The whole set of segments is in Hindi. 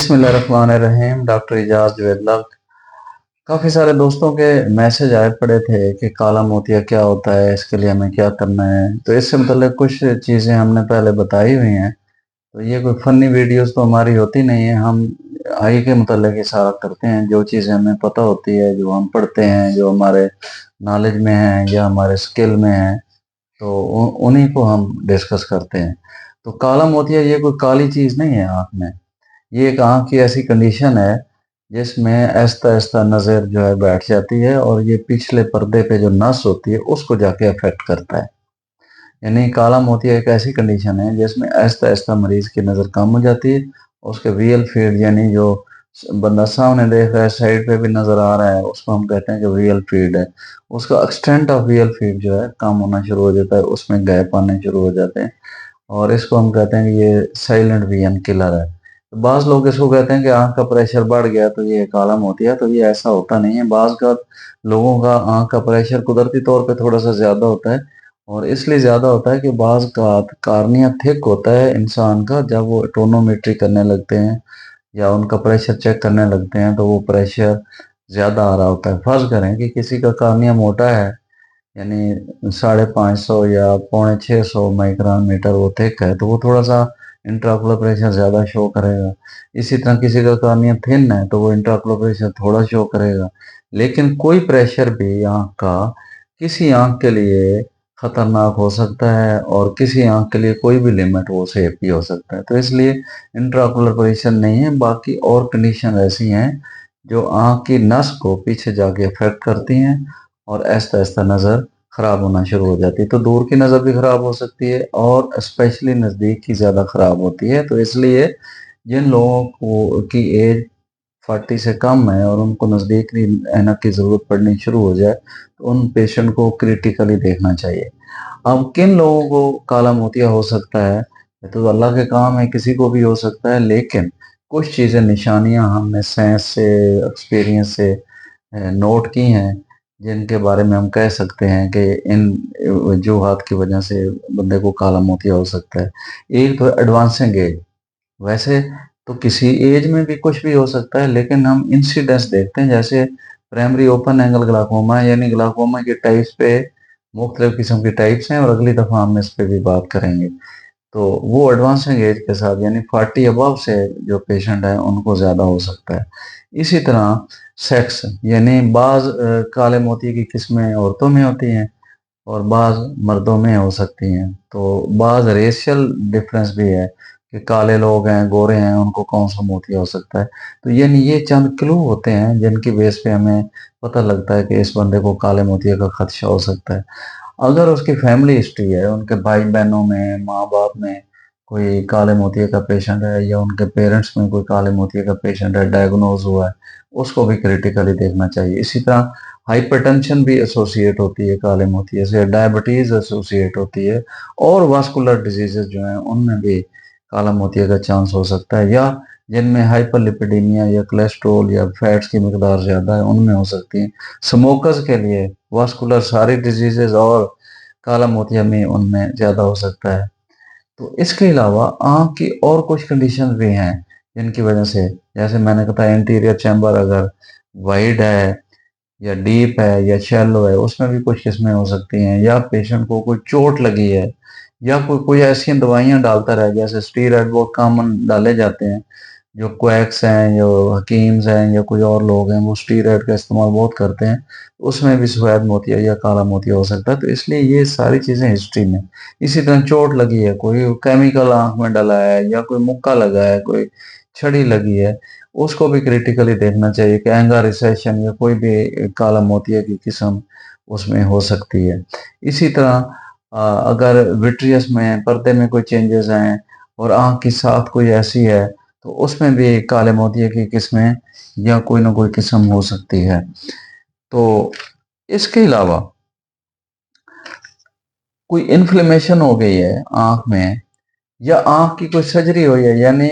बिस्मिल्लाहिर्रहमानिर्रहीम। डॉक्टर इजाज़ जुवेद। काफ़ी सारे दोस्तों के मैसेज आए पड़े थे कि काला मोतिया क्या होता है, इसके लिए हमें क्या करना है। तो इससे मतलब कुछ चीज़ें हमने पहले बताई हुई हैं। तो ये कोई फ़नी वीडियोस तो हमारी होती नहीं है। हम आई के मतलब इशारा करते हैं, जो चीज़ें हमें पता होती है, जो हम पढ़ते हैं, जो हमारे नॉलेज में है या हमारे स्किल में है, तो उन्हीं को हम डिस्कस करते हैं। तो काला मोतिया ये कोई काली चीज़ नहीं है आँख में। ये एक आँख की ऐसी कंडीशन है जिसमें आहिस्ता-आहिस्ता नज़र जो है बैठ जाती है और ये पिछले पर्दे पे जो नस होती है उसको जाके अफ़ेक्ट करता है। यानी काला मोतिया एक ऐसी कंडीशन है जिसमें आहिस्ता-आहिस्ता मरीज़ की नज़र कम हो जाती है। उसके वियल फील्ड यानी जो बंदा सामने देख रहा है, साइड पे भी नज़र आ रहा है, उसको हम कहते हैं कि वियल फील्ड है। उसका एक्सटेंट ऑफ वियल फील्ड जो है कम होना शुरू हो जाता है, उसमें गैप आने शुरू हो जाते हैं। और इसको हम कहते हैं कि ये साइलेंट विजन किलर है। तो बाज़ लोग इसको कहते हैं कि आँख का प्रेशर बढ़ गया तो ये काला मोतिया, तो ये ऐसा होता नहीं है। बाज़ का लोगों का आँख का प्रेशर कुदरती तौर पे थोड़ा-सा ज़्यादा होता है और इसलिए ज़्यादा होता है कि बाज़ का कार्निया थिक होता है इंसान का। जब वो टोनोमेट्री करने लगते हैं या उनका प्रेशर चेक करने लगते हैं तो वो प्रेशर ज़्यादा आ रहा होता है। फ़र्ज़ करें कि किसी का कार्निया मोटा है, यानी 550 या पौने 600 माइक्रोन मीटर वो थिक है, तो वो थोड़ा-सा इंट्राओकुलर प्रेशर ज़्यादा शो करेगा। इसी तरह किसी का कार्निया थिन है, तो वो इंट्राओकुलर प्रेशर थोड़ा शो करेगा। लेकिन कोई प्रेशर भी आँख का किसी आँख के लिए खतरनाक हो सकता है और किसी आँख के लिए कोई भी लिमिट वो सेफ भी हो सकता है। तो इसलिए इंट्राओकुलर प्रेशर नहीं है, बाकी और कंडीशन ऐसी हैं जो आँख की नस को पीछे जाके अफ़ेक्ट करती हैं और आहिस्ता-आहिस्ता नज़र ख़राब होना शुरू हो जाती है। तो दूर की नज़र भी ख़राब हो सकती है और स्पेशली नज़दीक की ज़्यादा ख़राब होती है। तो इसलिए जिन लोगों को की एज 40 से कम है और उनको नज़दीकी ऐनक की ज़रूरत पड़नी शुरू हो जाए, तो उन पेशेंट को क्रिटिकली देखना चाहिए। अब किन लोगों को काला मोतिया हो सकता है, ये तो अल्लाह के काम है, किसी को भी हो सकता है। लेकिन कुछ चीज़ें निशानियाँ हमने साइंस से, एक्सपीरियंस से नोट की हैं, जिनके बारे में हम कह सकते हैं कि इन वजूहात की वजह से बंदे को काला मोतिया हो सकता है। एक तो एडवांसिंग एज। वैसे तो किसी एज में भी कुछ भी हो सकता है, लेकिन हम इंसिडेंस देखते हैं। जैसे प्राइमरी ओपन एंगल ग्लाकोमा यानी ग्लाकोमा के टाइप्स पे मुख्तलिफ किस्म के टाइप्स हैं और अगली दफ़ा हम इस पे भी बात करेंगे। तो वो एडवांसिंग एज के साथ यानी 40 अबव से जो पेशेंट हैं उनको ज़्यादा हो सकता है। इसी तरह सेक्स यानी बाज़ काले मोतिये की किस्में औरतों में होती हैं और बाज़ मर्दों में हो सकती हैं। तो बाज़ रेशियल डिफरेंस भी है कि काले लोग हैं, गोरे हैं, उनको कौन-सा मोतिया हो सकता है। तो यानी ये चंद क्लू होते हैं जिनकी बेस पे हमें पता लगता है कि इस बंदे को काले मोतिया का खदशा हो सकता है। अगर उसकी फैमिली हिस्ट्री है, उनके भाई-बहनों में, माँ-बाप में कोई काले मोतिये का पेशेंट है या उनके पेरेंट्स में कोई काले मोतिये का पेशेंट है, डायग्नोज़ हुआ है, उसको भी क्रिटिकली देखना चाहिए। इसी तरह हाइपरटेंशन भी एसोसिएट होती है काले मोतिये से, डायबिटीज़ एसोसिएट होती है और वास्कुलर डिजीज़ेज़ जो हैं, उनमें भी काला मोतिया का चांस हो सकता है या जिनमें हाइपरलिपिडेमिया या कोलेस्ट्रॉल या फैट्स की मिकदार ज़्यादा है, उनमें हो सकती है। स्मोकर्स के लिए वास्कुलर सारी डिजीज़ेज़ और काला मोतिया में उनमें ज़्यादा हो सकता है। तो इसके अलावा आँख की और कुछ कंडीशंस भी हैं, जिनकी वजह से जैसे मैंने बताया एंटीरियर चैम्बर अगर वाइड है या डीप है या शैलो है, उसमें भी कुछ किस्में हो सकती हैं या पेशेंट को कोई चोट लगी है या कोई कोई ऐसी दवाइयाँ डालता रह गया, जैसे स्टीरॉयड बहुत कॉमन डाले जाते हैं। जो क्वैक्स हैं, जो हकीम्स हैं या कोई और लोग हैं, वो स्टीरॉयड का इस्तेमाल बहुत करते हैं। उसमें भी सफ़ेद मोतिया या काला मोतिया हो सकता है, तो इसलिए ये सारी चीज़ें हिस्ट्री में। इसी तरह चोट लगी है, कोई केमिकल आँख में डला है या कोई मुक्का लगा है, कोई छड़ी लगी है, उसको भी क्रिटिकली देखना चाहिए कि एंगा रिसेशन या कोई भी काला मोतिया की किस्म उसमें हो सकती है। इसी तरह अगर विट्रियस में पर्दे में कोई चेंजेस आएँ और आँख की साख कोई ऐसी है, तो उसमें भी काले मोतिये की किस्में या कोई ना कोई किस्म हो सकती है। तो इसके अलावा कोई इन्फ्लेमेशन हो गई है आँख में या आँख की कोई सर्जरी हुई है, यानी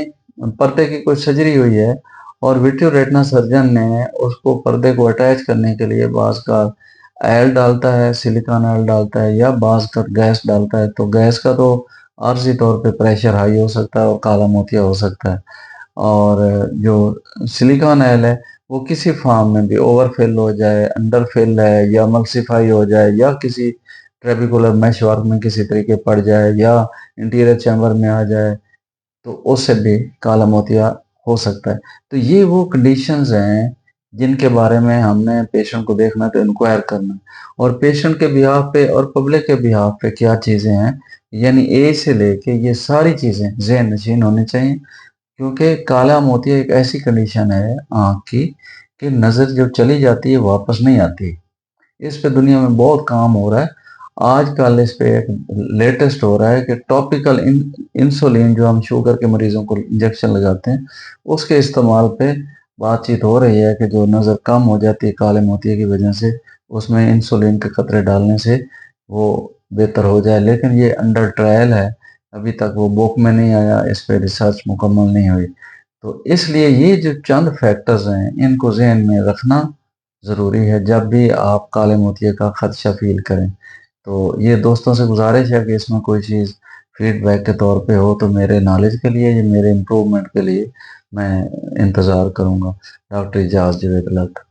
पर्दे की कोई सर्जरी हुई है और विट्रियो रेटिना सर्जन ने उसको पर्दे को अटैच करने के लिए बाज़ का ऑयल डालता है, सिलिकॉन ऑयल डालता है या बाज़ का गैस डालता है। तो गैस का तो आर्ज़ी तौर पे प्रेशर हाई हो सकता है और काला मोतिया हो सकता है। और जो सिलिकॉन ऑयल है वो किसी फार्म में भी ओवरफिल हो जाए, अंडरफिल है या मल्सीफाई हो जाए या किसी ट्रेबिकुलर मैश वर्क में किसी तरीके पड़ जाए या इंटीरियर चैम्बर में आ जाए, तो उससे भी काला मोतिया हो सकता है। तो ये वो कंडीशंस हैं जिनके बारे में हमने पेशेंट को देखना है, तो इंक्वायर करना है। और पेशेंट के बिहाफ पे और पब्लिक के बिहाफ पे क्या चीज़ें हैं, यानी ए से लेके ये सारी चीज़ें ज़हन नशीन होनी चाहिए। क्योंकि काला मोतिया एक ऐसी कंडीशन है आँख की कि नज़र जब चली जाती है वापस नहीं आती। इस पे दुनिया में बहुत काम हो रहा है। आजकल इस पे एक लेटेस्ट हो रहा है कि टॉपिकल इंसुलिन जो हम शुगर के मरीजों को इंजेक्शन लगाते हैं, उसके इस्तेमाल पे बातचीत हो रही है कि जो नज़र कम हो जाती है काले मोतिये की वजह से, उसमें इंसुलिन के कतरे डालने से वो बेहतर हो जाए। लेकिन ये अंडर ट्रायल है, अभी तक वो बुक में नहीं आया, इस पे रिसर्च मुकम्मल नहीं हुई। तो इसलिए ये जो चंद फैक्टर्स हैं, इनको ज़हन में रखना ज़रूरी है जब भी आप काले मोतिये का खदशा फ़ील करें। तो ये दोस्तों से गुज़ारिश है कि इसमें कोई चीज़ फीडबैक के तौर पे हो तो मेरे नॉलेज के लिए, या मेरे इम्प्रूवमेंट के लिए मैं इंतज़ार करूँगा। Doctor Ejaz Javed luck.